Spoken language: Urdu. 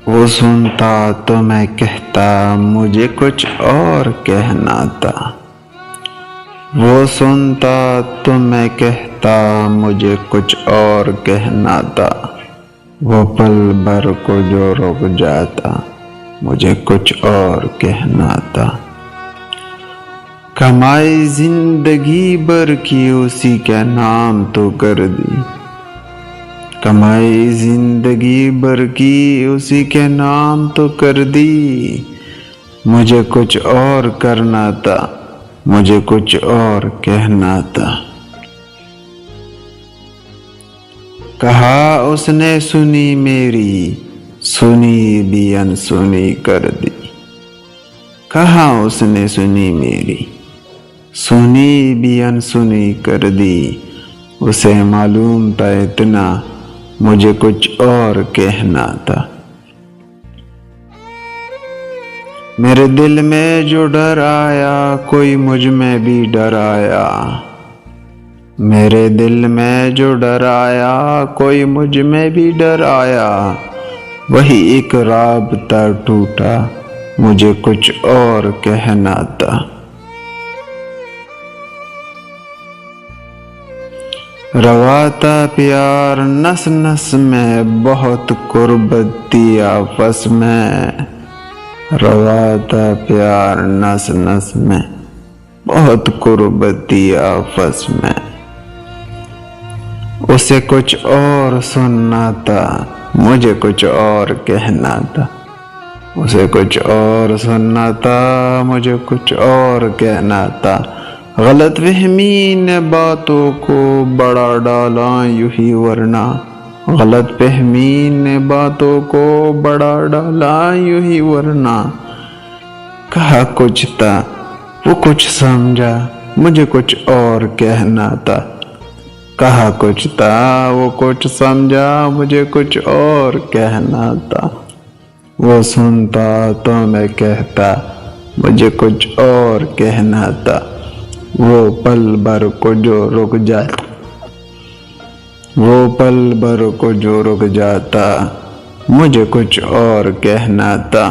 وہ سنتا تو میں کہتا مجھے کچھ اور کہنا تھا، وہ سنتا تو میں کہتا مجھے کچھ اور کہنا تھا، وہ پل بھر کو جو رک جاتا مجھے کچھ اور کہنا تھا۔ کمائی زندگی بھر کی اسی کے نام تو کر دی، کمائی زندگی بھر کی اسی کے نام تو کر دی، مجھے کچھ اور کرنا تھا، مجھے کچھ اور کہنا تھا۔ کہا اس نے سنی میری، سنی بھی انسنی کر دی، کہا اس نے سنی میری، سنی بھی انسنی کر دی، اسے معلوم تھا اتنا مجھے کچھ اور کہنا تھا۔ میرے دل میں جو ڈر آیا کوئی مجھ میں بھی ڈر آیا، میرے دل میں جو ڈر آیا کوئی مجھ میں بھی ڈر آیا، وہی ایک رابطہ ٹوٹا مجھے کچھ اور کہنا تھا۔ روا تھا پیار نس نس میں، بہت قربت تھی آپس میں، روا تھا پیار نس نس میں، بہت قربت تھی آپس میں، اسے کچھ اور سننا تھا، مجھے کچھ اور کہنا تھا، اسے کچھ اور سننا تھا، مجھے کچھ اور کہنا تھا۔ غلط فہمی نے باتوں کو بڑا ڈالا یوں ہی ورنہ، غلط فہمی نے باتوں کو بڑا ڈالا یوں ہی ورنہ، کہا کچھ تھا وہ کچھ سمجھا مجھے کچھ اور کہنا تھا، کہا کچھ تھا وہ کچھ سمجھا مجھے کچھ اور کہنا تھا۔ وہ سنتا تو میں کہتا مجھے کچھ اور کہنا تھا، وہ پل بھر کو جو رک جاتا، وہ پل بھر کو جو رک جاتا مجھے کچھ اور کہنا تھا۔